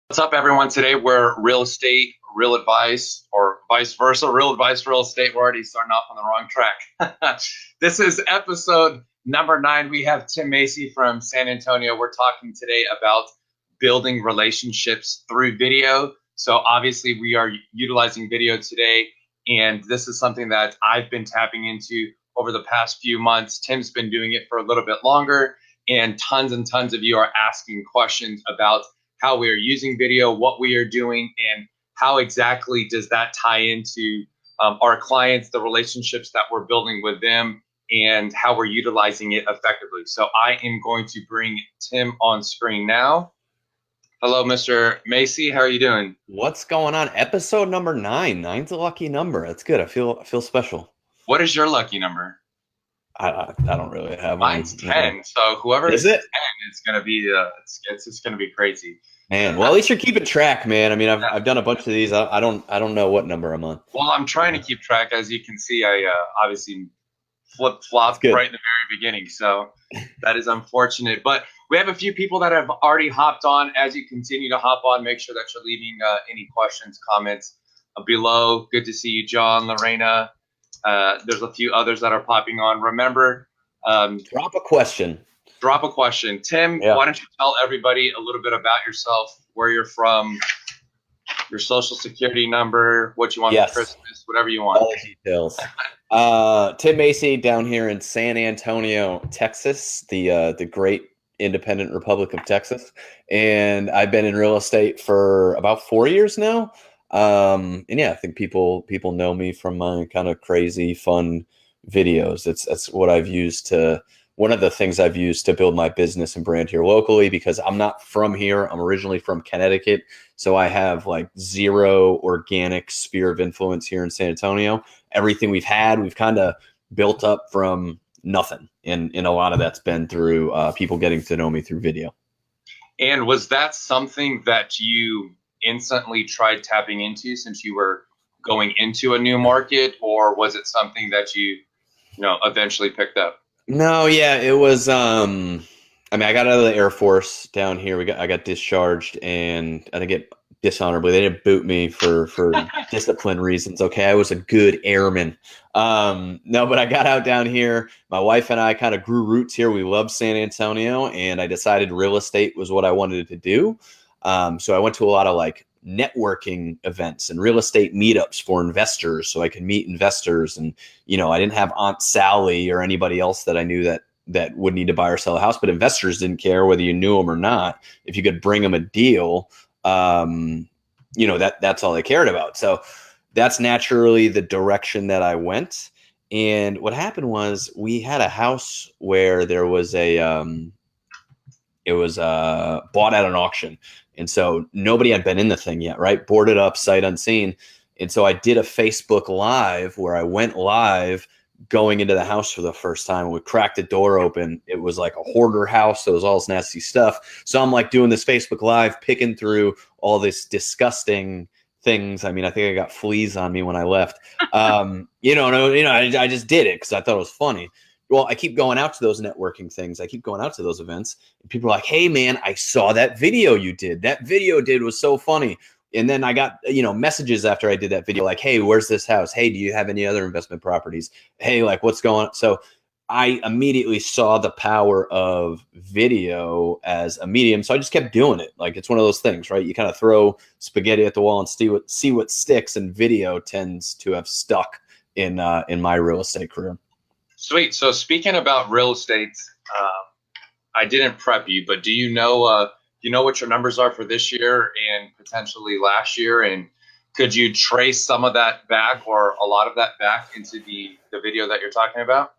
What's up, everyone? Today we're real estate, real advice, or vice versa. Real advice, real estate. We're already starting off on the wrong track. This is episode number 9. We have Tim Macy from San Antonio. We're talking today about building relationships through video. So obviously we are utilizing video today, and this is something that I've been tapping into over the past few months. Tim's been doing it for a little bit longer, and tons of you are asking questions about how we are using video, what we are doing, and how exactly does that tie into our clients, the relationships that we're building with them, and how we're utilizing it effectively. So I am going to bring Tim on screen now. Hello, Mr. Macy. How are you doing? What's going on? Episode number 9. Nine's a lucky number. That's good. I feel special. What is your lucky number? I don't really have Mine's one. 10. So whoever Is it? 10, it's gonna be it's just gonna be crazy. Man, well, at least you're keeping track, man. I mean, I've done a bunch of these. I don't know what number I'm on. Well, I'm trying to keep track. As you can see, I obviously flip-flopped Good. right in the very beginning, so that is unfortunate. But we have a few people that have already hopped on. As you continue to hop on, make sure that you're leaving any questions, comments below. Good to see you, John, Lorena. There's a few others that are popping on. Remember, Drop a question. drop a question. Tim, Yeah. why don't you tell everybody a little bit about yourself, where you're from, your social security number, what you want Yes. for Christmas, whatever you want. All the details. Tim Macy down here in San Antonio, Texas, the great independent Republic of Texas, and I've been in real estate for about 4 years now. And yeah, I think people know me from my kind of crazy fun videos. That's what I've used to. One of the things I've used to build my business and brand here locally, because I'm not from here. I'm originally from Connecticut. So I have like zero organic sphere of influence here in San Antonio. Everything we've kind of built up from nothing. And a lot of that's been through people getting to know me through video. And was that something that you instantly tried tapping into since you were going into a new market, or was it something that you eventually picked up? No, yeah, it was I mean, I got out of the Air Force down here. I got discharged, and I didn't get dishonorably. They didn't boot me for discipline reasons. Okay, I was a good airman. No, but I got out down here. My wife and I kind of grew roots here. We loved San Antonio, and I decided real estate was what I wanted to do. So I went to a lot of like networking events and real estate meetups for investors so I could meet investors. And, I didn't have Aunt Sally or anybody else that I knew that would need to buy or sell a house, but investors didn't care whether you knew them or not. If you could bring them a deal, that's all they cared about. So that's naturally the direction that I went. And what happened was we had a house where there was it was bought at an auction. And so nobody had been in the thing yet, right? Boarded up, sight unseen. And so I did a Facebook Live where I went live going into the house for the first time. We cracked the door open. It was like a hoarder house. So it was all this nasty stuff. So I'm like doing this Facebook Live, picking through all this disgusting things. I mean, I think I got fleas on me when I left. I just did it because I thought it was funny. Well, I keep going out to those networking things. I keep going out to those events. And people are like, hey, man, I saw that video you did. That video was so funny. And then I got, messages after I did that video like, hey, where's this house? Hey, do you have any other investment properties? Hey, like, what's going on? So I immediately saw the power of video as a medium. So I just kept doing it. Like, it's one of those things, right? You kind of throw spaghetti at the wall and see what sticks, and video tends to have stuck in my real estate career. Sweet. So speaking about real estate, I didn't prep you, but do you know what your numbers are for this year and potentially last year? And could you trace some of that back or a lot of that back into the video that you're talking about?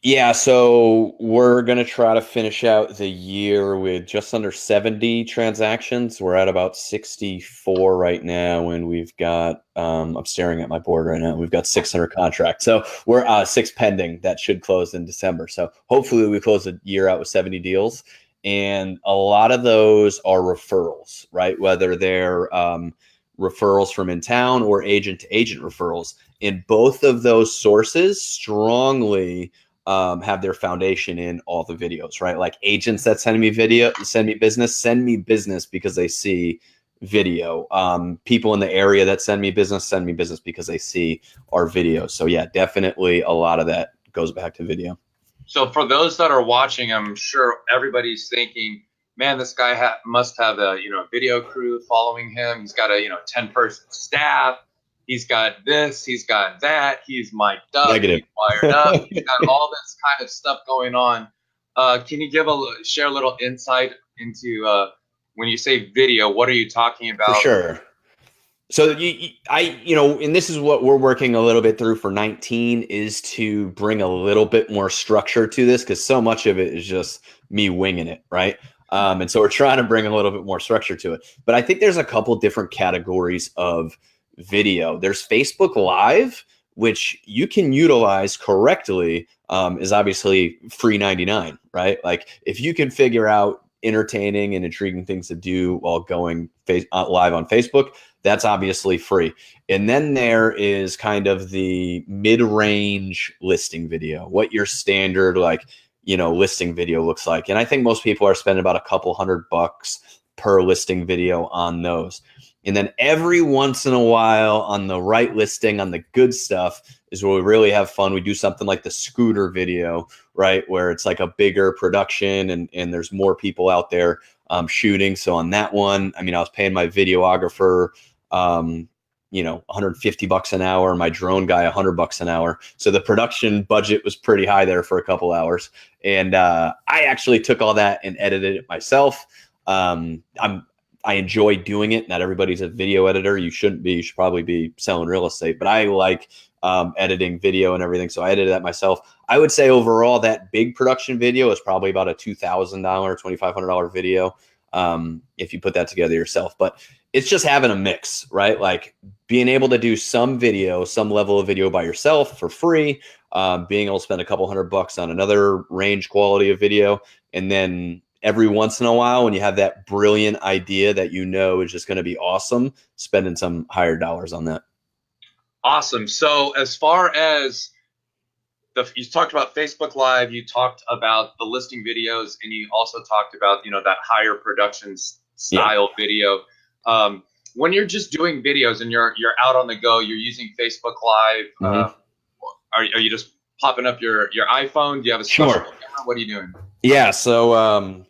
Yeah, so we're going to try to finish out the year with just under 70 transactions. We're at about 64 right now, and we've got, I'm staring at my board right now, we've got 600 contracts. So we're 6 pending that should close in December. So hopefully we close the year out with 70 deals. And a lot of those are referrals, right? Whether they're referrals from in town or agent-to-agent referrals. And both of those sources strongly have their foundation in all the videos, right? Like agents that send me business because they see video. People in the area that send me business because they see our videos. So yeah, definitely a lot of that goes back to video. So for those that are watching, I'm sure everybody's thinking, man, this guy must have a video crew following him. He's got a 10-person staff. He's got this. He's got that. He's mic'd up. Negative. He's wired up. He's got all this kind of stuff going on. Can you share a little insight into when you say video? What are you talking about? For sure. So and this is what we're working a little bit through for 19 is to bring a little bit more structure to this, because so much of it is just me winging it, right? And so we're trying to bring a little bit more structure to it. But I think there's a couple different categories of video. There's Facebook Live, which you can utilize correctly, is obviously free 99, right? Like if you can figure out entertaining and intriguing things to do while going live on Facebook, that's obviously free. And then there is kind of the mid-range listing video, what your standard listing video looks like. And I think most people are spending about a couple $100 per listing video on those. And then every once in a while on the right listing, on the good stuff, is where we really have fun. We do something like the scooter video, right? Where it's like a bigger production and there's more people out there shooting. So on that one, I was paying my videographer, $150 an hour, my drone guy, $100 an hour. So the production budget was pretty high there for a couple hours. And I actually took all that and edited it myself. I enjoy doing it. Not everybody's a video editor. You shouldn't be. You should probably be selling real estate. But I like editing video and everything. So I edited that myself. I would say overall that big production video is probably about a $2,000, $2,500 video if you put that together yourself. But it's just having a mix, right? Like being able to do some video, some level of video by yourself for free, being able to spend a couple $100 on another range quality of video, and then every once in a while, when you have that brilliant idea that is just going to be awesome, spending some higher dollars on that. Awesome. So as far as you talked about Facebook Live, you talked about the listing videos, and you also talked about that higher production style video. When you're just doing videos and you're out on the go, you're using Facebook Live. Are you just popping up your iPhone? Do you have a special camera? What are you doing? Yeah. So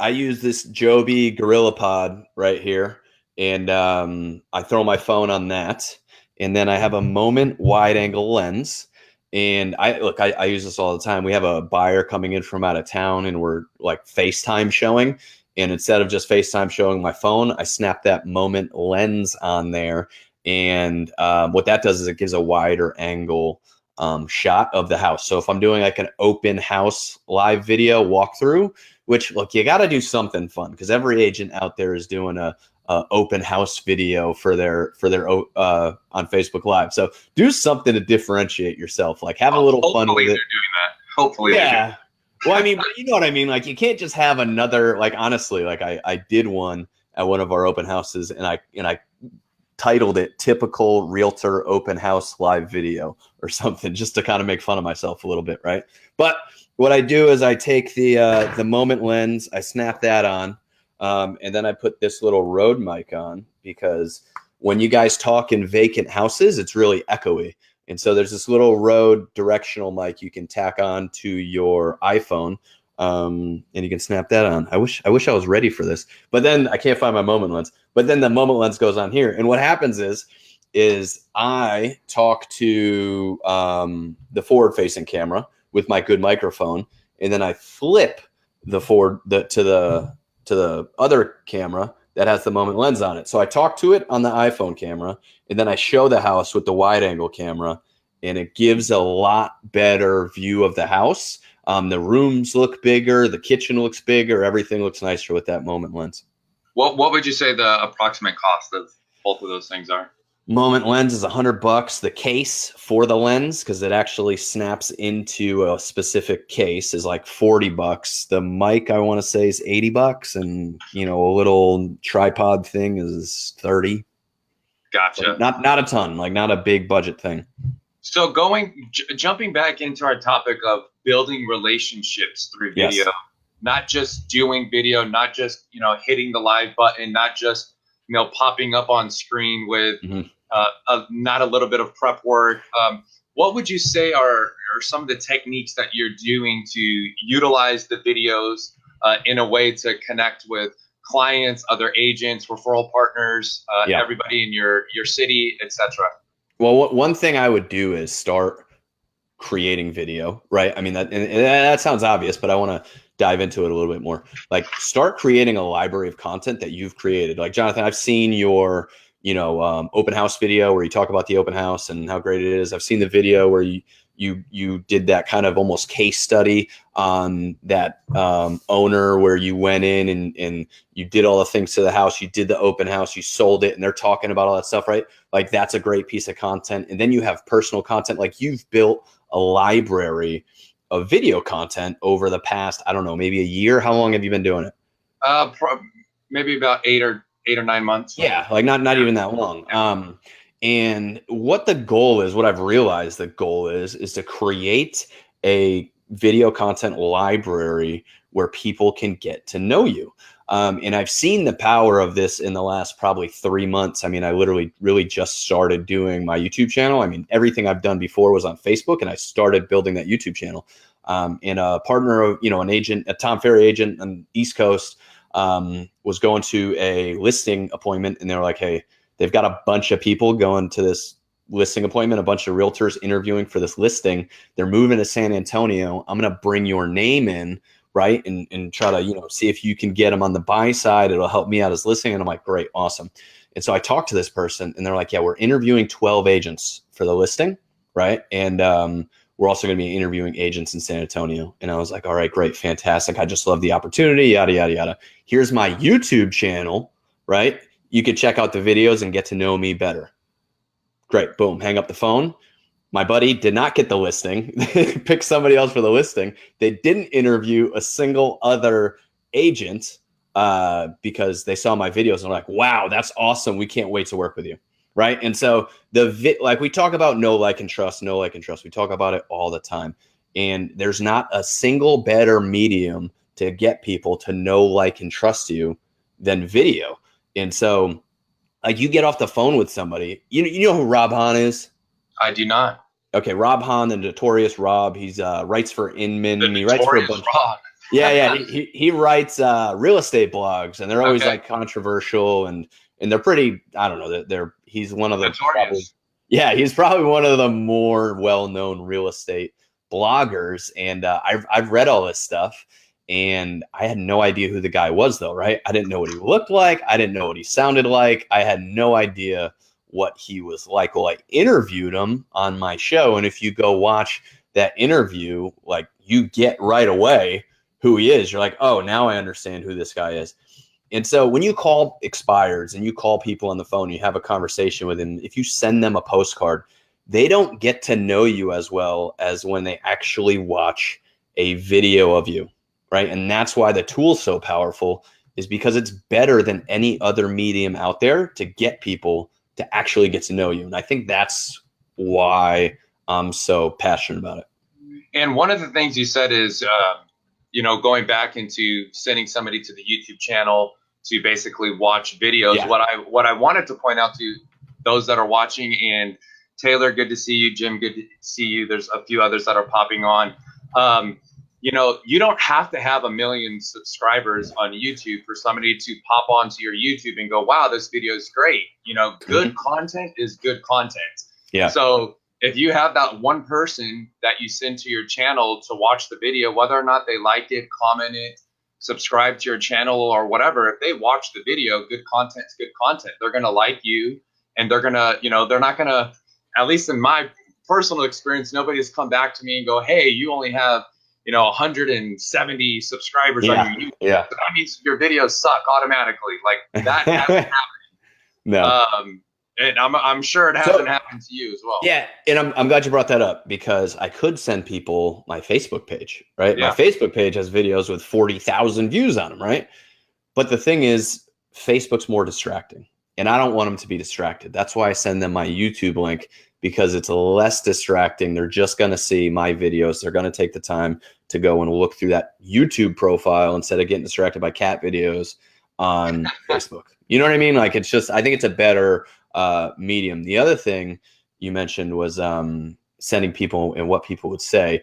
I use this Joby Gorilla Pod right here, and I throw my phone on that, and then I have a Moment wide angle lens. And I use this all the time. We have a buyer coming in from out of town, and we're like FaceTime showing. And instead of just FaceTime showing my phone, I snap that Moment lens on there. And what that does is it gives a wider angle shot of the house. So if I'm doing like an open house live video walkthrough, which you got to do something fun, because every agent out there is doing a open house video for their on Facebook Live. So do something to differentiate yourself. Like have a little fun with it. They're doing that. Hopefully, yeah. Well, you know what I mean? Like you can't just have another, honestly, I did one at one of our open houses, and I titled it Typical Realtor Open House Live Video or something, just to kind of make fun of myself a little bit, right? But what I do is I take the Moment lens, I snap that on, and then I put this little Rode mic on, because when you guys talk in vacant houses, it's really echoey. And so there's this little Rode directional mic you can tack on to your iPhone, and you can snap that on. I wish I was ready for this, but then I can't find my Moment lens. But then the Moment lens goes on here, and what happens is I talk to the forward-facing camera with my good microphone, and then I flip the to the other camera that has the Moment lens on it. So I talk to it on the iPhone camera, and then I show the house with the wide angle camera, and it gives a lot better view of the house. The rooms look bigger, the kitchen looks bigger, everything looks nicer with that Moment lens. What would you say the approximate cost of both of those things are? Moment lens is $100. The case for the lens, because it actually snaps into a specific case, is like $40. The mic, I want to say, is $80, and a little tripod thing is $30. Gotcha. But not a ton, not a big budget thing. So jumping back into our topic of building relationships through video, yes. Not just doing video, not just hitting the live button, not just popping up on screen with Mhm. not a little bit of prep work. What would you say are some of the techniques that you're doing to utilize the videos in a way to connect with clients, other agents, referral partners, Yeah. everybody in your city, etc.? Well, one thing I would do is start creating video, right? I mean, and that sounds obvious, but I want to dive into it a little bit more. Like, start creating a library of content that you've created. Like, Jonathan, I've seen your, open house video where you talk about the open house and how great it is. I've seen the video where you did that kind of almost case study on that owner where you went in and you did all the things to the house. You did the open house, you sold it, and they're talking about all that stuff, right? Like, that's a great piece of content. And then you have personal content. Like, you've built a library of video content over the past, I don't know, maybe a year. How long have you been doing it? Maybe about 8 or 9 months. Yeah, like not even that long. And what the goal is, what I've realized the goal is to create a video content library where people can get to know you. And I've seen the power of this in the last probably 3 months. I mean, I literally really just started doing my YouTube channel. I mean, everything I've done before was on Facebook, and I started building that YouTube channel. And a partner of, an agent, a Tom Ferry agent on the East Coast, was going to a listing appointment, and they were like, hey, they've got a bunch of people going to this listing appointment, a bunch of realtors interviewing for this listing. They're moving to San Antonio. I'm going to bring your name in, right? And try to, see if you can get them on the buy side. It'll help me out as listing. And I'm like, great, awesome. And so I talked to this person, and they're like, yeah, we're interviewing 12 agents for the listing, right? And we're also going to be interviewing agents in San Antonio. And I was like, all right, great, fantastic. I just love the opportunity, yada, yada, yada. Here's my YouTube channel, right? You could check out the videos and get to know me better. Great, boom, hang up the phone. My buddy did not get the listing. Picked somebody else for the listing. They didn't interview a single other agent because they saw my videos and were like, wow, that's awesome. We can't wait to work with you. Right. And so like we talk about know, like, and trust. We talk about it all the time. And there's not a single better medium to get people to know, like, and trust you than video. And so, like, you get off the phone with somebody. You know who Rob Hahn is? I do not. Okay, Rob Hahn, the notorious Rob. He's writes for Inman. He writes for a bunch. Rob. Yeah. He writes real estate blogs, and they're always like controversial and they're pretty. I don't know. He's one of the he's probably one of the more well-known real estate bloggers, and I've read all this stuff, and I had no idea who the guy was, though. Right? I didn't know what he looked like. I didn't know what he sounded like. I had no idea what he was like. Well, I interviewed him on my show, and if you go watch that interview, like, you get right away who he is. You're like, oh, now I understand who this guy is. And so when you call expireds and you call people on the phone, you have a conversation with them, if you send them a postcard, they don't get to know you as well as when they actually watch a video of you, right? And that's why the tool's so powerful, is because it's better than any other medium out there to get people to actually get to know you. And I think that's why I'm so passionate about it. And one of the things you said is, going back into sending somebody to the YouTube channel to basically watch videos. Yeah. What I wanted to point out to those that are watching, and Taylor, good to see you. Jim, good to see you. There's a few others that are popping on. You don't have to have 1 million subscribers on YouTube for somebody to pop onto your YouTube and go, wow, this video is great. Good content is good content. Yeah. So if you have that one person that you send to your channel to watch the video, whether or not they like it, comment it, subscribe to your channel or whatever, if they watch the video, good content is good content. They're going to like you, and they're going to, they're not going to, at least in my personal experience, nobody has come back to me and go, hey, you only have, 170 subscribers on your YouTube. Yeah. So that means your videos suck automatically. Like, that hasn't happened. No. And I'm sure it hasn't happened to you as well. Yeah, and I'm glad you brought that up, because I could send people my Facebook page, right? Yeah. My Facebook page has videos with 40,000 views on them, right? But the thing is, Facebook's more distracting, and I don't want them to be distracted. That's why I send them my YouTube link, because it's less distracting. They're just going to see my videos. They're going to take the time to go and look through that YouTube profile instead of getting distracted by cat videos on Facebook. You know what I mean? Like, it's just, I think it's a better medium. The other thing you mentioned was sending people and what people would say.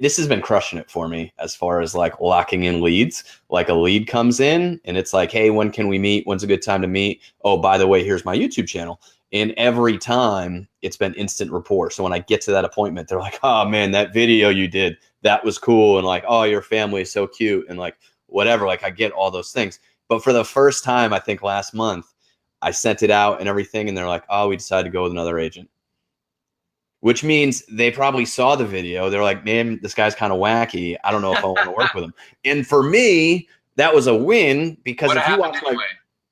This has been crushing it for me as far as like locking in leads. Like a lead comes in and it's like, hey, when can we meet? When's a good time to meet? Oh, by the way, here's my YouTube channel. And every time it's been instant rapport. So when I get to that appointment, they're like, oh man, that video you did, that was cool. And like, oh, your family is so cute. And like, whatever, like I get all those things. But for the first time, I think last month, I sent it out and everything. And they're like, oh, we decided to go with another agent. Which means they probably saw the video. They're like, man, this guy's kind of wacky. I don't know if I want to work with him. And for me, that was a win because if you watch my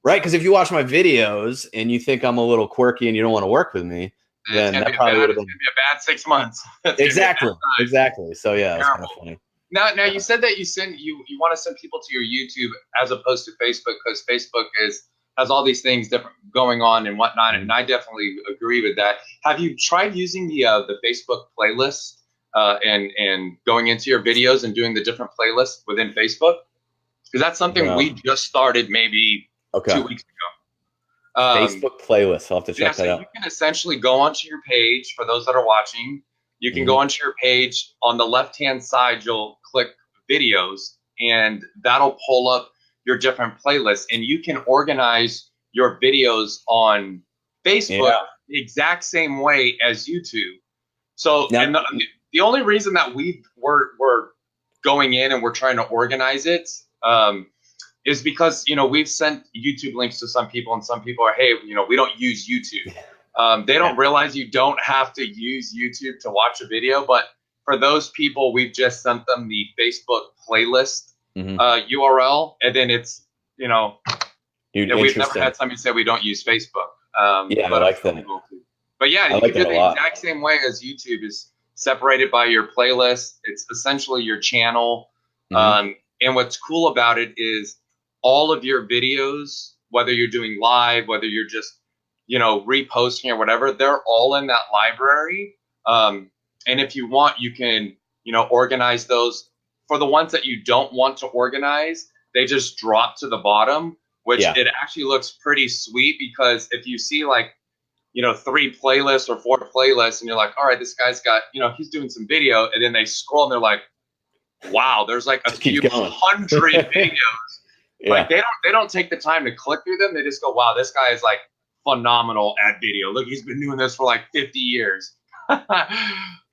right, because if you watch my videos and you think I'm a little quirky and you don't want to work with me, then that probably would have been a bad 6 months. Exactly. So yeah, it's kind of funny. Now you said that you want to send people to your YouTube as opposed to Facebook because Facebook has all these things different going on and whatnot, and I definitely agree with that. Have you tried using the Facebook playlist and going into your videos and doing the different playlists within Facebook? Because that's something we just started maybe 2 weeks ago. Facebook playlist. I'll have to check that out. You can essentially go onto your page for those that are watching. You can go onto your page. On the left-hand side, you'll click videos, and that'll pull up your different playlists, and you can organize your videos on Facebook the exact same way as YouTube. So and the only reason that we're going in and we're trying to organize it is because, we've sent YouTube links to some people, and some people are, hey, we don't use YouTube. They don't realize you don't have to use YouTube to watch a video, but for those people, we've just sent them the Facebook playlist URL, and then it's, we've never had somebody say we don't use Facebook. I like that. But yeah, you can do the exact same way as YouTube is separated by your playlist. It's essentially your channel. And what's cool about it is all of your videos, whether you're doing live, whether you're just, reposting or whatever, they're all in that library. And if you want, you can, organize those. For the ones that you don't want to organize, they just drop to the bottom, which it actually looks pretty sweet, because if you see like, 3 playlists or 4 playlists and you're like, all right, this guy's got, he's doing some video, and then they scroll and they're like, wow, there's like a few hundred videos. Like they don't take the time to click through them. They just go, wow, this guy is like phenomenal at video. Look, he's been doing this for like 50 years. So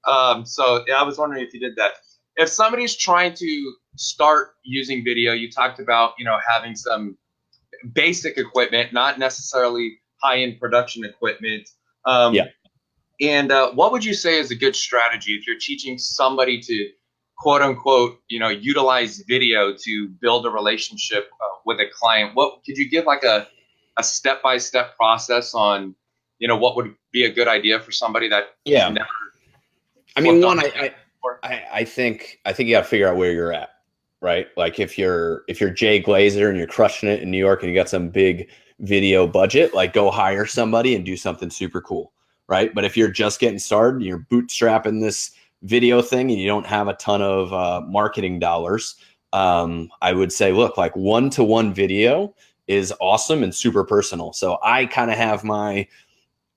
I was wondering if you did that. If somebody's trying to start using video, you talked about, having some basic equipment, not necessarily high-end production equipment. And what would you say is a good strategy if you're teaching somebody to, quote unquote, utilize video to build a relationship with a client? What could you give like a step-by-step process on, what would be a good idea for somebody that never? I mean, one, I think you got to figure out where you're at, right? Like if you're Jay Glazer and you're crushing it in New York and you got some big video budget, like go hire somebody and do something super cool, right? But if you're just getting started and you're bootstrapping this video thing and you don't have a ton of marketing dollars, I would say, look, like 1-to-1 video is awesome and super personal. So I kind of have my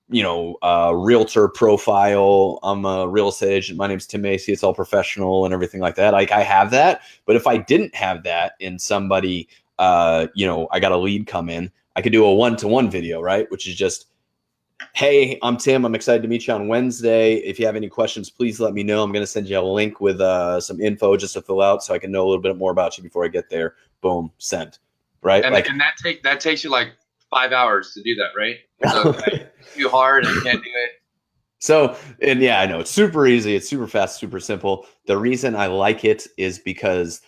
realtor profile. I'm a real estate agent. My name's Tim Macy. It's all professional and everything like that. Like I have that. But if I didn't have that and somebody, I got a lead come in, I could do a 1-to-1 video, right? Which is just, hey, I'm Tim. I'm excited to meet you on Wednesday. If you have any questions, please let me know. I'm going to send you a link with some info just to fill out so I can know a little bit more about you before I get there. Boom, send. Right? And, and that takes you like 5 hours to do that, right? So it's too hard and you can't do it. So, and yeah, I know it's super easy. It's super fast, super simple. The reason I like it is because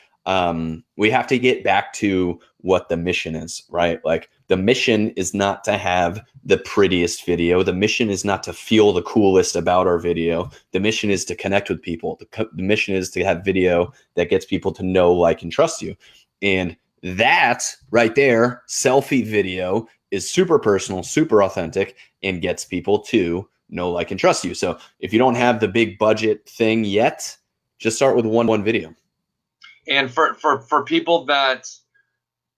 we have to get back to what the mission is, right? Like the mission is not to have the prettiest video. The mission is not to feel the coolest about our video. The mission is to connect with people. The mission is to have video that gets people to know, like, and trust you. And that right there, selfie video, is super personal, super authentic, and gets people to know, like, and trust you. So if you don't have the big budget thing yet, just start with one video. And for people that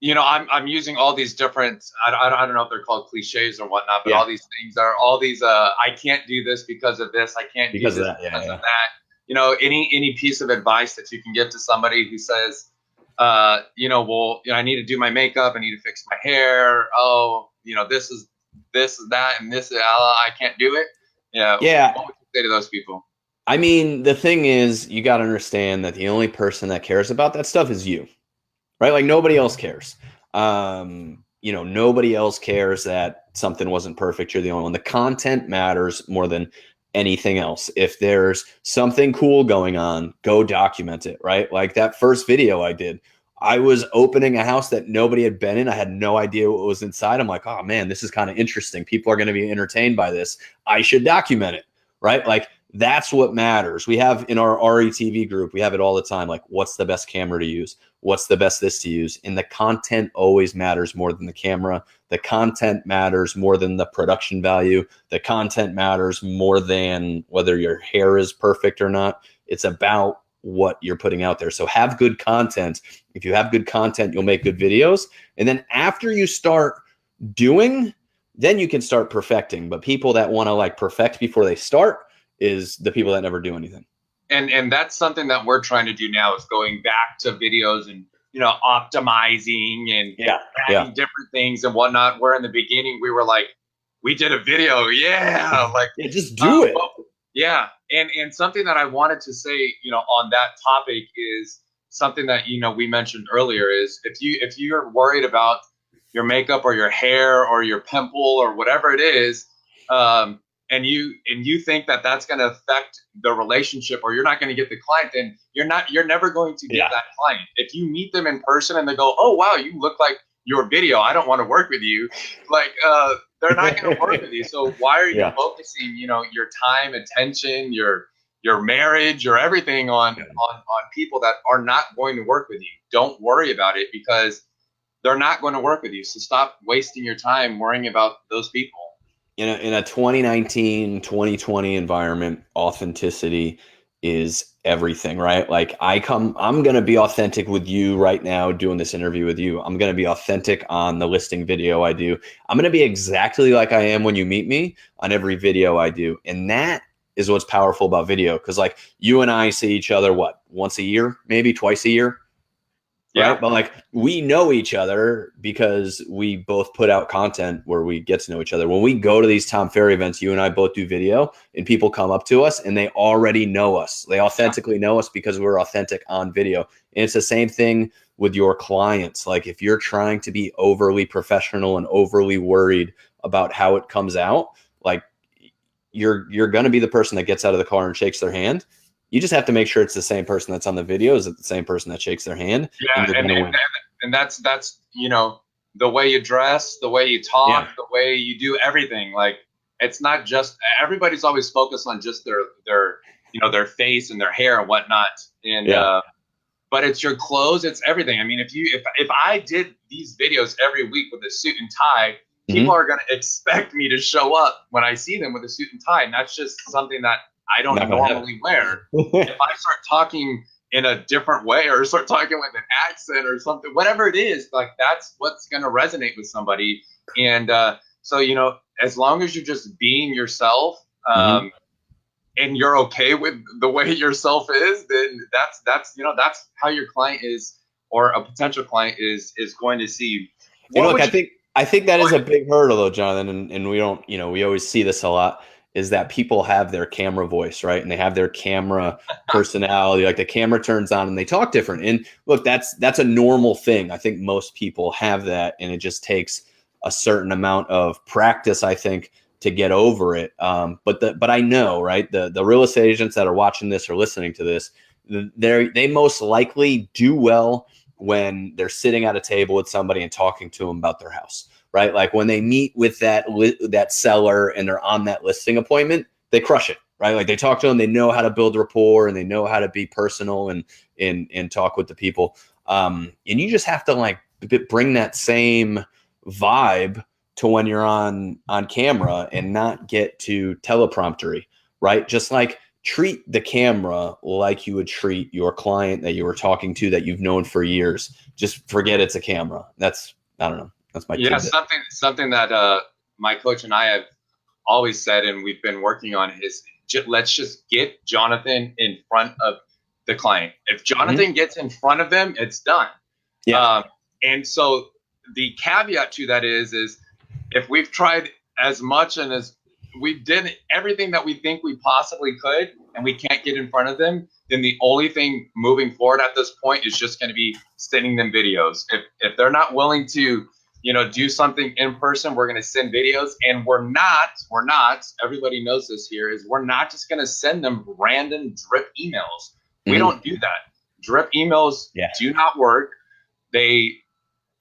I'm using all these different, I don't know if they're called cliches or whatnot, but Yeah, all these things are all these, I can't do this because of this. I can't do because of this that. Yeah, because of yeah. that. Any piece of advice that you can give to somebody who says, I need to do my makeup. I need to fix my hair. Oh, this is that, and this, I can't do it. Yeah. Yeah. What would you say to those people? I mean, the thing is, you got to understand that the only person that cares about that stuff is you, right? Like nobody else cares. Nobody else cares that something wasn't perfect. You're the only one. The content matters more than anything else. If there's something cool going on, go document it, right? Like that first video I did, I was opening a house that nobody had been in. I had no idea what was inside. I'm like, oh man, this is kind of interesting. People are going to be entertained by this. I should document it, right? Like that's what matters. We have in our RETV group, we have it all the time. Like, what's the best camera to use? What's the best this to use? And the content always matters more than the camera. The content matters more than the production value. The content matters more than whether your hair is perfect or not. It's about what you're putting out there. So have good content. If you have good content, you'll make good videos. And then after you start doing, then you can start perfecting. But people that want to like perfect before they start is the people that never do anything. And that's something that we're trying to do now is going back to videos and optimizing and adding different things and whatnot. Where in the beginning we were like, we did a video, like just do it. Yeah, and something that I wanted to say, on that topic is something that we mentioned earlier is if you're worried about your makeup or your hair or your pimple or whatever it is, and you think that that's going to affect the relationship or you're not going to get the client, then you're never going to get that client. If you meet them in person and they go, oh wow, you look like your video, I don't want to work with you, like they're not going to work with you. So why are you focusing your time, attention, your marriage, or everything on people that are not going to work with you? Don't worry about it because they're not going to work with you. So stop wasting your time worrying about those people. In a 2019, 2020 environment, authenticity is everything, right? Like I'm going to be authentic with you right now doing this interview with you. I'm going to be authentic on the listing video I do. I'm going to be exactly like I am when you meet me on every video I do. And that is what's powerful about video. Cause like you and I see each other, once a year, maybe twice a year. Yeah. Right. But like we know each other because we both put out content where we get to know each other. When we go to these Tom Ferry events, you and I both do video and people come up to us and they already know us. They authentically know us because we're authentic on video. And it's the same thing with your clients. Like if you're trying to be overly professional and overly worried about how it comes out, like you're going to be the person that gets out of the car and shakes their hand. You just have to make sure it's the same person that's on the video is it the same person that shakes their hand. Yeah, and that's the way you dress, the way you talk, the way you do everything. Like it's not just everybody's always focused on just their face and their hair and whatnot. And but it's your clothes, it's everything. I mean, if I did these videos every week with a suit and tie, people are going to expect me to show up when I see them with a suit and tie, and that's just something that I don't normally wear. If I start talking in a different way or start talking with an accent or something, whatever it is, like that's what's going to resonate with somebody. And so, as long as you're just being yourself and you're okay with the way yourself is, then that's how your client is or a potential client is going to see you. I think that is a big hurdle though, Jonathan. And we don't, we always see this a lot. Is that people have their camera voice, right? And they have their camera personality. Like the camera turns on and they talk different. And look, that's a normal thing. I think most people have that, and it just takes a certain amount of practice, I think, to get over it. But I know, right? The real estate agents that are watching this or listening to this, they most likely do well when they're sitting at a table with somebody and talking to them about their house. Right? Like when they meet with that seller and they're on that listing appointment, they crush it, right? Like they talk to them, they know how to build rapport and they know how to be personal and talk with the people. And you just have to like bring that same vibe to when you're on camera and not get too telepromptery, right? Just like treat the camera like you would treat your client that you were talking to that you've known for years. Just forget it's a camera. I don't know. That's my Yeah, tidbit. something that my coach and I have always said, and we've been working on, is let's just get Jonathan in front of the client. If Jonathan gets in front of them, it's done. Yeah. And so the caveat to that is if we've tried as much and as we did everything that we think we possibly could, and we can't get in front of them, then the only thing moving forward at this point is just going to be sending them videos. If they're not willing to, do something in person, we're going to send videos, and we're not, everybody knows this here, is we're not just going to send them random drip emails. We don't do that. Drip emails do not work.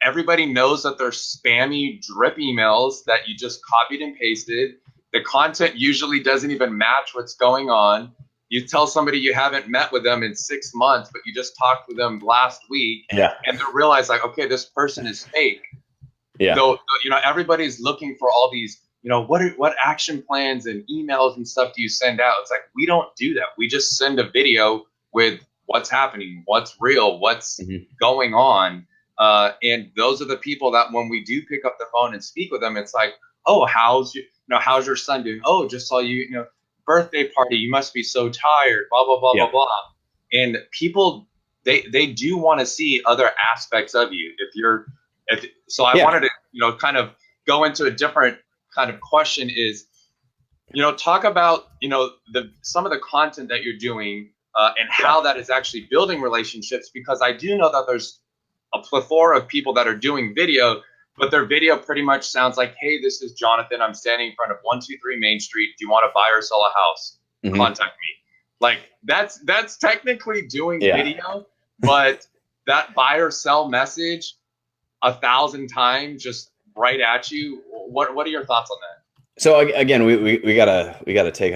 Everybody knows that they're spammy drip emails that you just copied and pasted. The content usually doesn't even match what's going on. You tell somebody you haven't met with them in 6 months, but you just talked with them last week, and they realize, like, okay, this person is fake. Yeah. So, everybody's looking for all these, what action plans and emails and stuff do you send out? It's like, we don't do that. We just send a video with what's happening, what's real, what's going on. And those are the people that when we do pick up the phone and speak with them, it's like, oh, how's your son doing? Oh, just saw you, birthday party. You must be so tired, blah, blah, blah, blah, blah. And people, they do want to see other aspects of you. So I wanted to, kind of go into a different kind of question is, talk about, some of the content that you're doing and how that is actually building relationships, because I do know that there's a plethora of people that are doing video, but their video pretty much sounds like, hey, this is Jonathan. I'm standing in front of 123 Main Street. Do you want to buy or sell a house? Contact me. Like that's technically doing video, but that buy or sell message 1,000 times just right at you. What are your thoughts on that? So again, we gotta take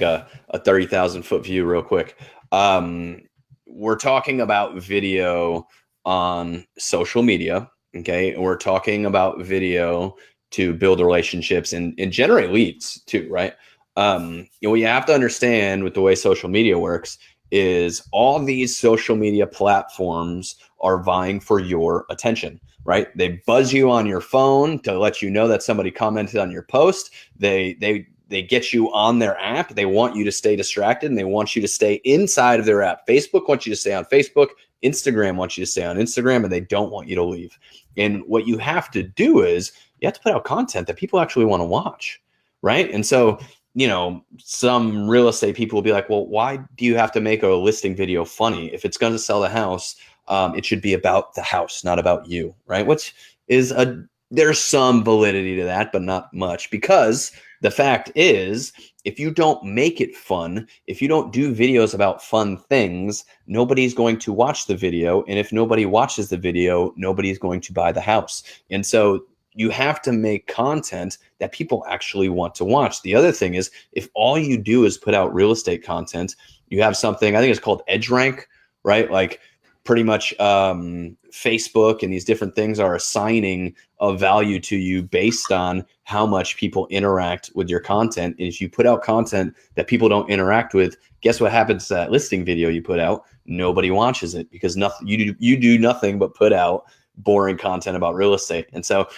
a 30,000 foot view real quick. We're talking about video on social media. Okay. And we're talking about video to build relationships and generate leads too. Right. What you have to understand with the way social media works is all these social media platforms are vying for your attention, right? They buzz you on your phone to let you know that somebody commented on your post. They get you on their app. They want you to stay distracted, and they want you to stay inside of their app. Facebook wants you to stay on Facebook. Instagram wants you to stay on Instagram, and they don't want you to leave. And what you have to do is you have to put out content that people actually want to watch, right? And so, some real estate people will be like, well, why do you have to make a listing video funny? If it's going to sell the house, it should be about the house, not about you, right? Which is there's some validity to that, but not much, because the fact is, if you don't make it fun, if you don't do videos about fun things, nobody's going to watch the video. And if nobody watches the video, nobody's going to buy the house. And so you have to make content that people actually want to watch. The other thing is, if all you do is put out real estate content, you have something, I think it's called edge rank, right? Like pretty much Facebook and these different things are assigning a value to you based on how much people interact with your content. And if you put out content that people don't interact with, guess what happens to that listing video you put out? Nobody watches it, because you do nothing but put out boring content about real estate. And so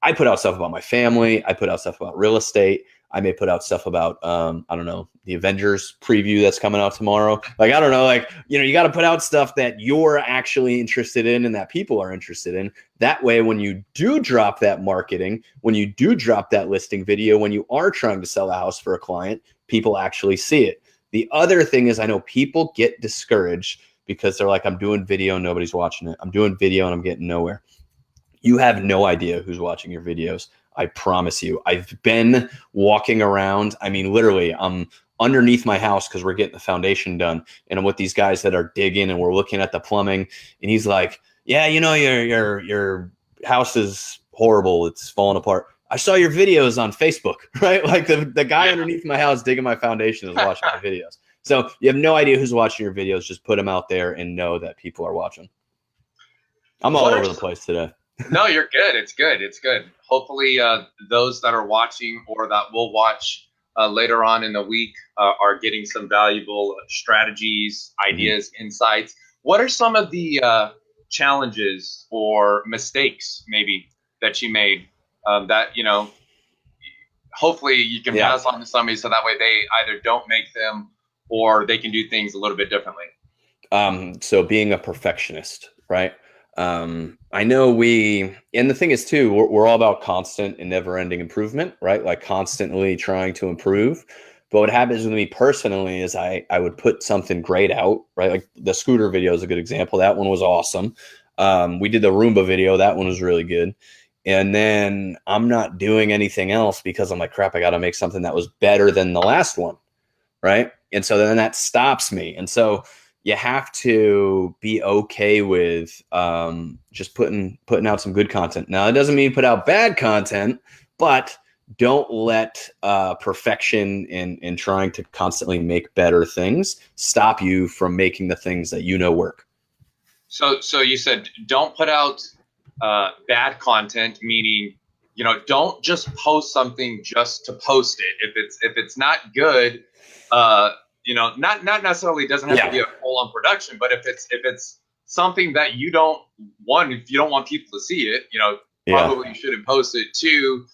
I put out stuff about my family. I put out stuff about real estate. I may put out stuff about, I don't know, the Avengers preview that's coming out tomorrow. Like, I don't know, like, you got to put out stuff that you're actually interested in and that people are interested in. That way, when you do drop that marketing, when you do drop that listing video, when you are trying to sell a house for a client, people actually see it. The other thing is, I know people get discouraged because they're like, I'm doing video and nobody's watching it. I'm doing video and I'm getting nowhere. You have no idea who's watching your videos. I promise you. I've been walking around. I mean, literally, I'm underneath my house because we're getting the foundation done. And I'm with these guys that are digging and we're looking at the plumbing. And he's like, yeah, your house is horrible. It's falling apart. I saw your videos on Facebook, right? Like the guy underneath my house digging my foundation is watching my videos. So you have no idea who's watching your videos. Just put them out there and know that people are watching. I'm all over the place today. No, you're good. It's good. Hopefully those that are watching or that will watch later on in the week are getting some valuable strategies, ideas, insights. What are some of the challenges or mistakes maybe that you made that, hopefully you can pass on to somebody so that way they either don't make them or they can do things a little bit differently? So being a perfectionist, right? I know and the thing is too, we're all about constant and never ending improvement, right? Like constantly trying to improve. But what happens with me personally is I would put something great out, right? Like the scooter video is a good example. That one was awesome. We did the Roomba video. That one was really good. And then I'm not doing anything else because I'm like, crap, I got to make something that was better than the last one, right? And so then that stops me. And so you have to be okay with just putting out some good content. Now, it doesn't mean put out bad content, but don't let perfection and trying to constantly make better things stop you from making the things that work. So you said don't put out bad content, meaning don't just post something just to post it. If it's not good, not necessarily doesn't have to be a full-on production, but if it's something that you don't want, if you don't want people to see it, probably you shouldn't post it. Two,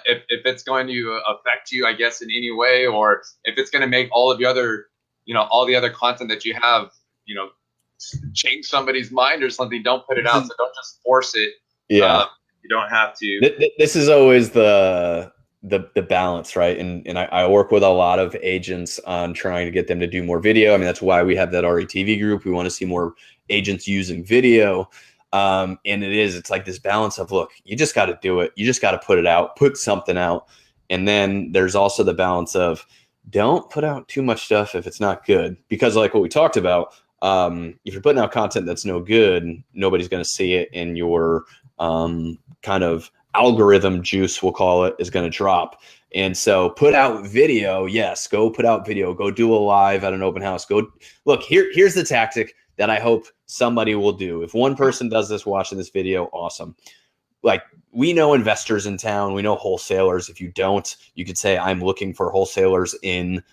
if it's going to affect you, I guess, in any way, or if it's going to make all of the other, all the other content that you have, change somebody's mind or something, don't put it out. So don't just force it. Yeah. You don't have to. This is always the balance, right? And I work with a lot of agents on trying to get them to do more video. I mean, that's why we have that RETV group. We want to see more agents using video. And it's like this balance of, look, you just got to do it. You just got to put it out, put something out. And then there's also the balance of don't put out too much stuff if it's not good, because like what we talked about, if you're putting out content that's no good, nobody's going to see it, and your kind of algorithm juice, we'll call it, is going to drop. And so put out video. Yes, go put out video. Go do a live at an open house. Go look, here's the tactic that I hope somebody will do. If one person does this watching this video, awesome. Like, we know investors in town. We know wholesalers. If you don't, you could say, I'm looking for wholesalers in,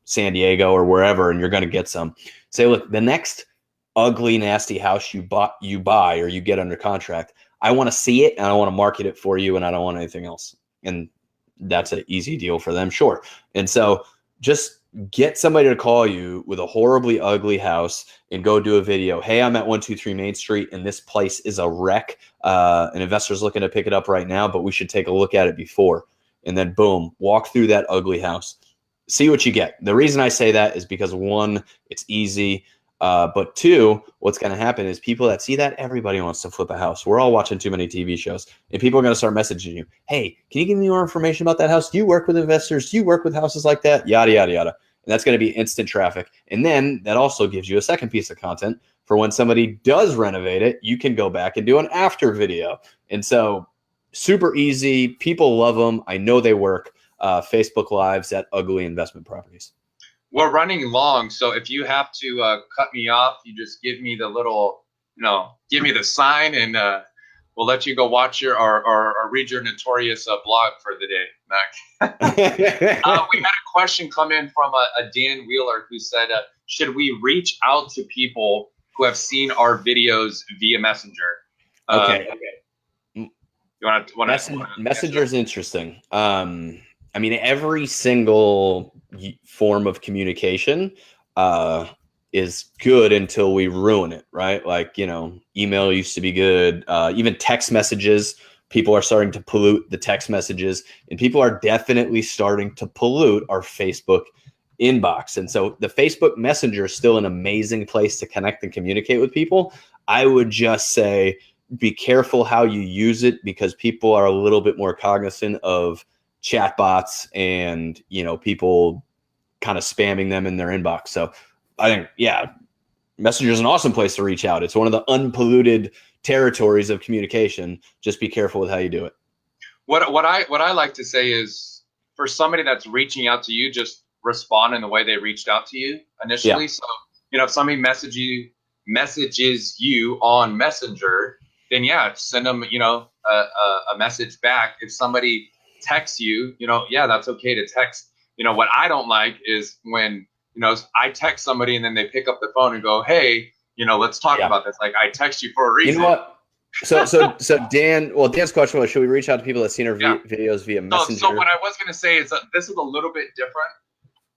San Diego or wherever, and you're going to get some. Say, look, the next ugly, nasty house you buy or you get under contract, I want to see it and I want to market it for you, and I don't want anything else. And that's an easy deal for them, sure. And so just get somebody to call you with a horribly ugly house and go do a video. Hey, I'm at 123 Main Street and this place is a wreck. An investor's looking to pick it up right now, but we should take a look at it before. And then boom, walk through that ugly house. See what you get. The reason I say that is because, one, it's easy. But two, what's going to happen is people that see that, everybody wants to flip a house. We're all watching too many TV shows, and people are going to start messaging you. Hey, can you give me more information about that house? Do you work with investors? Do you work with houses like that? Yada, yada, yada. And that's going to be instant traffic. And then that also gives you a second piece of content for when somebody does renovate it, you can go back and do an after video. And so super easy. People love them. I know they work. Facebook Lives at Ugly Investment Properties. We're running long, so if you have to cut me off, you just give me the little, give me the sign, and we'll let you go watch or read your notorious blog for the day, Mac. We had a question come in from a Dan Wheeler who said, should we reach out to people who have seen our videos via Messenger? Okay. You want to Messenger's interesting. I mean, every single form of communication is good until we ruin it, right? Like, email used to be good. Even text messages, people are starting to pollute the text messages, and people are definitely starting to pollute our Facebook inbox. And so the Facebook Messenger is still an amazing place to connect and communicate with people. I would just say be careful how you use it, because people are a little bit more cognizant of chatbots and, people kind of spamming them in their inbox. So I think, Messenger is an awesome place to reach out. It's one of the unpolluted territories of communication. Just be careful with how you do it. What I like to say is, for somebody that's reaching out to you, just respond in the way they reached out to you initially. Yeah. So, if somebody messages you on Messenger, then send them, a message back. If somebody text you, yeah, that's okay to text. What I don't like is when, I text somebody and then they pick up the phone and go, hey, let's talk Yeah. about this. Like, I text you for a You know reason. what? So Dan, well, Dan's question was, should we reach out to people that seen our Yeah. videos via So Messenger? what I was going to say is that this is a little bit different.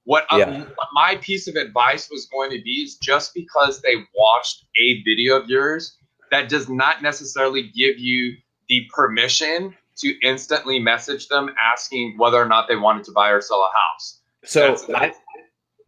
What Yeah. my piece of advice was going to be is just because they watched a video of yours, that does not necessarily give you the permission to instantly message them asking whether or not they wanted to buy or sell a house. So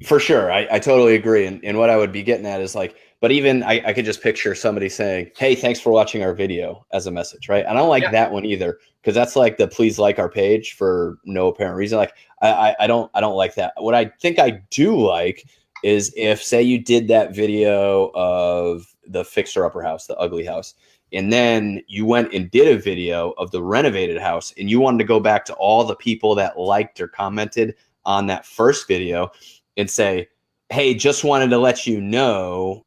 for sure, I totally agree. And what I would be getting at is like, but even I could just picture somebody saying, hey, thanks for watching our video as a message, right? I don't like that one either, because that's like the please like our page for no apparent reason. Like I don't like that. What I think I do like is if, say, you did that video of the fixer upper house, the ugly house, and then you went and did a video of the renovated house, and you wanted to go back to all the people that liked or commented on that first video and say, hey, just wanted to let you know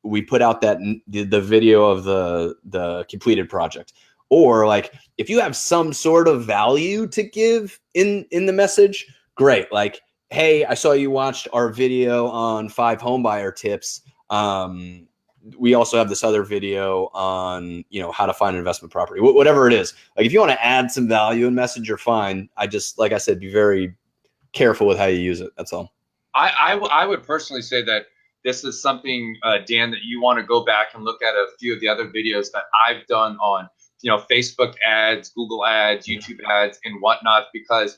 we put out that the video of the completed project. Or like, if you have some sort of value to give in the message, great. Like, hey, I saw you watched our video on 5 homebuyer tips. We also have this other video on, how to find an investment property, whatever it is. Like, if you want to add some value in message, you're fine. I just, like I said, be very careful with how you use it. That's all. I would personally say that this is something, Dan, that you want to go back and look at a few of the other videos that I've done on, Facebook ads, Google ads, YouTube ads, and whatnot, because,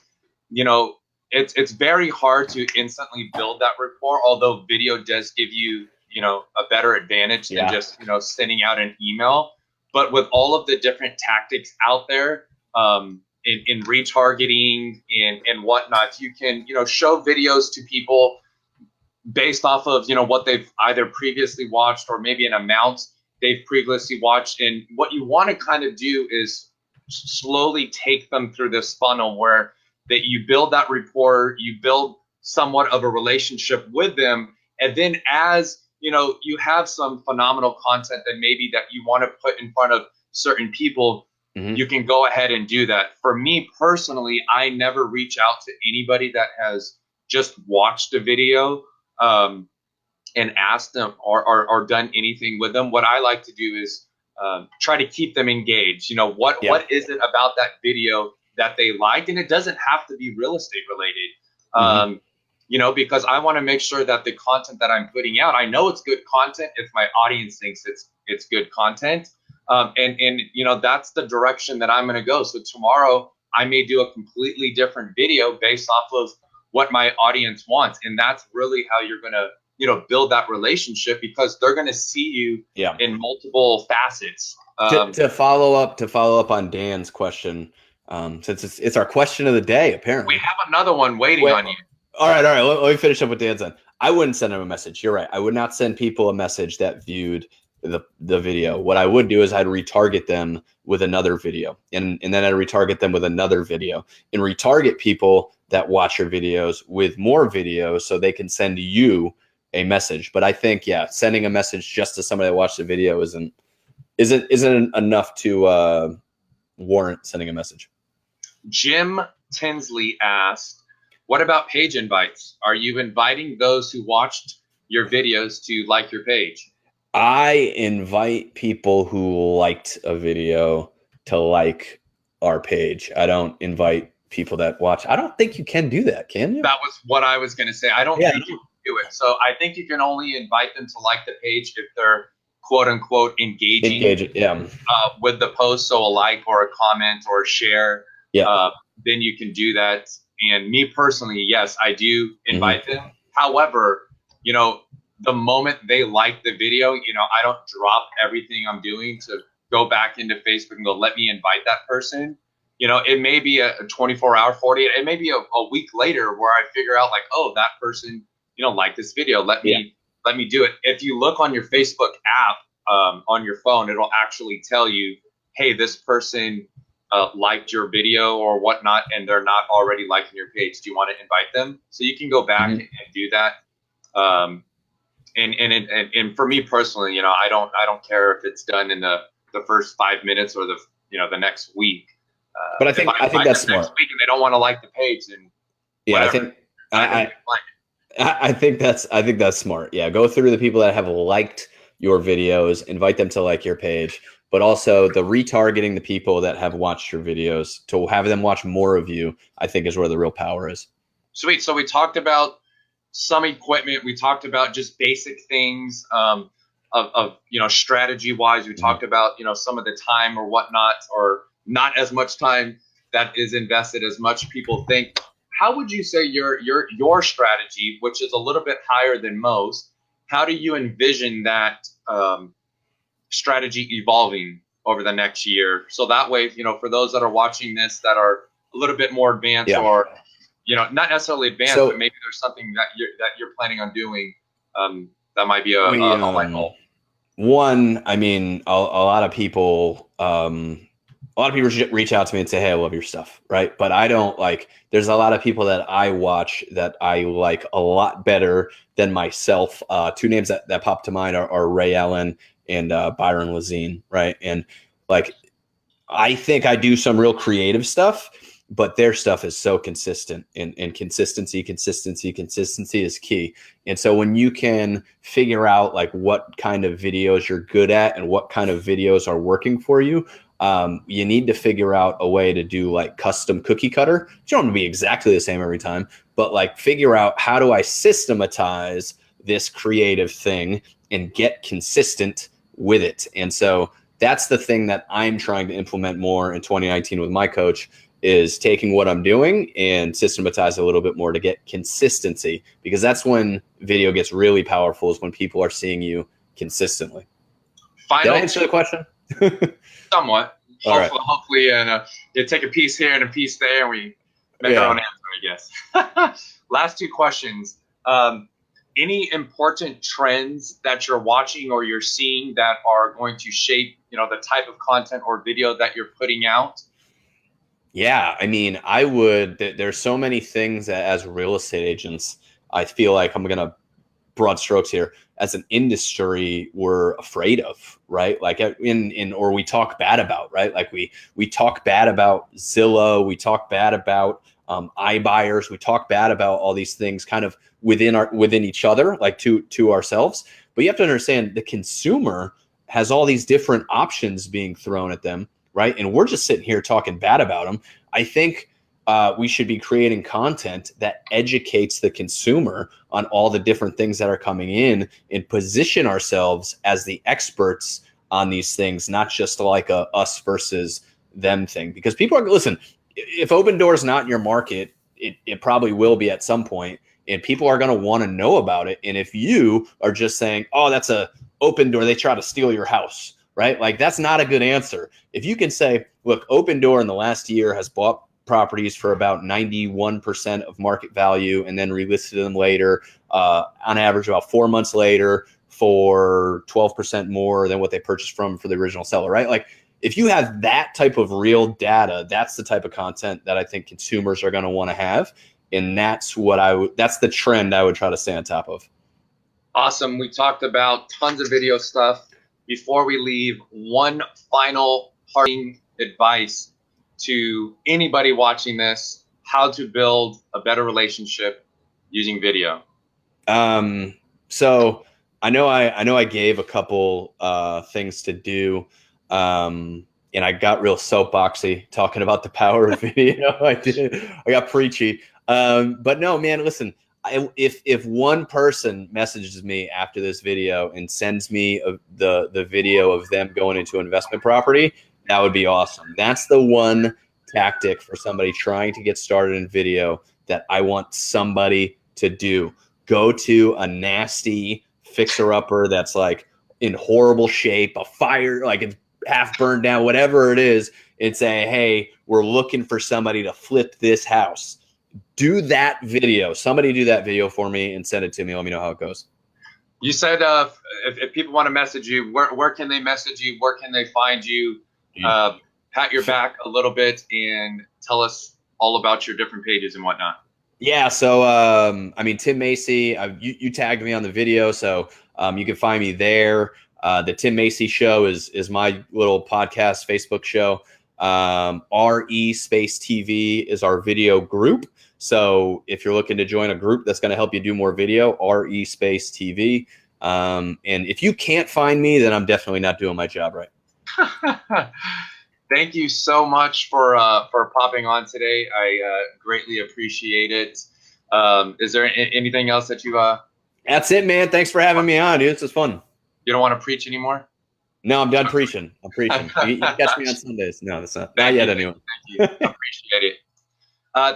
it's very hard to instantly build that rapport, although video does give you, a better advantage than just, sending out an email. But with all of the different tactics out there, in retargeting and whatnot, you can, show videos to people based off of, what they've either previously watched or maybe an amount they've previously watched. And what you want to kind of do is slowly take them through this funnel where that you build that rapport, you build somewhat of a relationship with them. And then as, you have some phenomenal content that maybe that you want to put in front of certain people, you can go ahead and do that. For me personally, I never reach out to anybody that has just watched a video and asked them or done anything with them. What I like to do is try to keep them engaged. What is it about that video that they liked? And it doesn't have to be real estate related. Because I want to make sure that the content that I'm putting out, I know it's good content if my audience thinks it's good content. And that's the direction that I'm going to go. So tomorrow I may do a completely different video based off of what my audience wants. And that's really how you're going to, build that relationship, because they're going to see you in multiple facets. To follow up on Dan's question, since it's our question of the day, apparently. We have another one waiting on you. All right. Let me finish up with Dan's then. I wouldn't send him a message. You're right. I would not send people a message that viewed the video. What I would do is I'd retarget them with another video, and then I'd retarget them with another video, and retarget people that watch your videos with more videos so they can send you a message. But I think, sending a message just to somebody that watched the video isn't enough to warrant sending a message. Jim Tinsley asked, what about page invites? Are you inviting those who watched your videos to like your page? I invite people who liked a video to like our page. I don't invite people that watch. I don't think you can do that, can you? That was what I was going to say. I don't think you can do it. So I think you can only invite them to like the page if they're quote unquote engaging with the post. So a like or a comment or a share, then you can do that. And me personally, yes, I do invite them. However, the moment they like the video, I don't drop everything I'm doing to go back into Facebook and go, let me invite that person. It may be a 24-hour, 48. It may be a week later where I figure out like, oh, that person, liked this video. Let me do it. If you look on your Facebook app on your phone, it'll actually tell you, hey, this person liked your video or whatnot, and they're not already liking your page. Do you want to invite them? So you can go back and do that. And for me personally, I don't care if it's done in the first 5 minutes or the next week. But I think that's smart. Next week and they don't want to like the page, and yeah, whatever. I think that's smart. Yeah, go through the people that have liked your videos, invite them to like your page, but also the retargeting the people that have watched your videos to have them watch more of you, I think is where the real power is. Sweet. So we talked about some equipment. We talked about just basic things of strategy wise. We talked about, some of the time or whatnot, or not as much time that is invested as much people think. How would you say your strategy, which is a little bit higher than most, how do you envision that strategy evolving over the next year? So that way, for those that are watching this that are a little bit more advanced or, not necessarily advanced, but maybe there's something that you're planning on doing that might be a light bulb. One, I mean, a lot of people reach out to me and say, "Hey, I love your stuff," right? But I don't there's a lot of people that I watch that I like a lot better than myself. Two names that pop to mind are Ray Allen and Byron Lazine, right? And I think I do some real creative stuff, but their stuff is so consistent, and consistency is key. And so when you can figure out what kind of videos you're good at and what kind of videos are working for you, you need to figure out a way to do custom cookie cutter. You don't want to be exactly the same every time, but figure out, how do I systematize this creative thing and get consistent with it? And so that's the thing that I'm trying to implement more in 2019 with my coach, is taking what I'm doing and systematize a little bit more to get consistency, because that's when video gets really powerful, is when people are seeing you consistently. Did I answer the question? Somewhat. Hopefully, and you take a piece here and a piece there, and we make our own answer, I guess. Last two questions. Any important trends that you're watching or you're seeing that are going to shape, the type of content or video that you're putting out? Yeah, I mean, there's so many things that as real estate agents, I feel like I'm going to broad strokes here, as an industry, we're afraid of, right? Or we talk bad about, right? We talk bad about Zillow, we talk bad about iBuyers, we talk bad about all these things kind of within each other, to ourselves. But you have to understand, the consumer has all these different options being thrown at them, right? And we're just sitting here talking bad about them. I think we should be creating content that educates the consumer on all the different things that are coming in, and position ourselves as the experts on these things, not just a us versus them thing. Because people are, listen, if Open Door is not in your market, it probably will be at some point, and people are going to want to know about it. And if you are just saying, "Oh, that's a Open Door, they try to steal your house," right? That's not a good answer. If you can say, "Look, Open Door in the last year has bought properties for about 91% of market value and then relisted them later, on average about 4 months later for 12% more than what they purchased for the original seller," right? If you have that type of real data, that's the type of content that I think consumers are going to want to have. And that's that's the trend I would try to stay on top of. Awesome. We talked about tons of video stuff. Before we leave, one final parting advice to anybody watching this, how to build a better relationship using video. So I know I gave a couple things to do, and I got real soapboxy talking about the power of video. I got preachy. But no, man, listen, if one person messages me after this video and sends me the video of them going into an investment property, that would be awesome. That's the one tactic for somebody trying to get started in video that I want somebody to do. Go to a nasty fixer-upper that's in horrible shape, a fire, it's half burned down, whatever it is, and say, "Hey, we're looking for somebody to flip this house." Do that video. Somebody do that video for me and send it to me. Let me know how it goes. You said if people want to message you, where can they message you? Where can they find you? Pat your back a little bit and tell us all about your different pages and whatnot. Yeah. So, Tim Macy, you tagged me on the video, so you can find me there. The Tim Macy Show is my little podcast Facebook show. RE Space TV is our video group. So if you're looking to join a group that's going to help you do more video, RE Space TV. And if you can't find me, then I'm definitely not doing my job right. Thank you so much for popping on today. I greatly appreciate it. Is there anything else that you? That's it, man. Thanks for having me on, dude. This is fun. You don't want to preach anymore? No, I'm done preaching. I'm preaching. You catch me on Sundays. No, that's not yet anyway. Thank you. Appreciate it.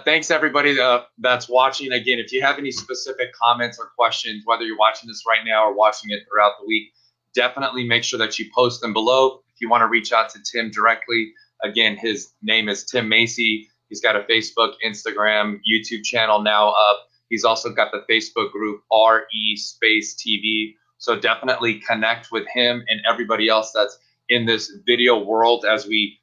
Thanks, everybody that's watching. Again, if you have any specific comments or questions, whether you're watching this right now or watching it throughout the week, definitely make sure that you post them below. If you want to reach out to Tim directly, again, his name is Tim Macy. He's got a Facebook, Instagram, YouTube channel now up. He's also got the Facebook group RE Space TV. So definitely connect with him and everybody else that's in this video world as we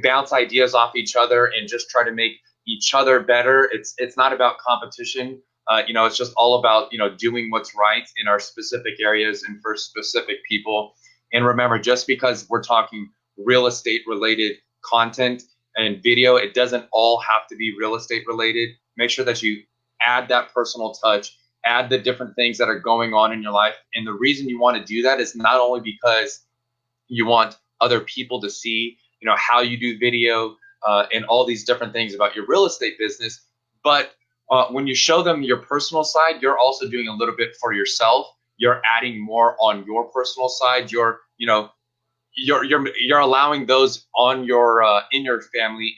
bounce ideas off each other and just try to make each other better. It's not about competition. It's just all about, doing what's right in our specific areas and for specific people. And remember, just because we're talking real estate related content and video, it doesn't all have to be real estate related. Make sure that you add that personal touch, add the different things that are going on in your life. And the reason you want to do that is not only because you want other people to see, how you do video and all these different things about your real estate business, but when you show them your personal side, you're also doing a little bit for yourself. You're adding more on your personal side. You're allowing those on your in your family,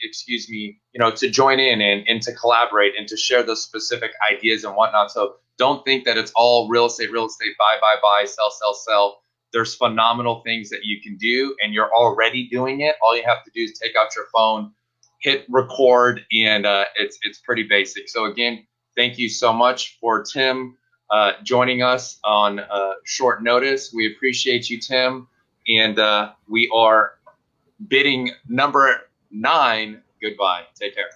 to join in and to collaborate and to share those specific ideas and whatnot. So don't think that it's all real estate, buy, sell. There's phenomenal things that you can do, and you're already doing it. All you have to do is take out your phone, hit record, and it's pretty basic. So again, thank you so much for Tim joining us on short notice. We appreciate you, Tim, and we are bidding number 9 goodbye. Take care.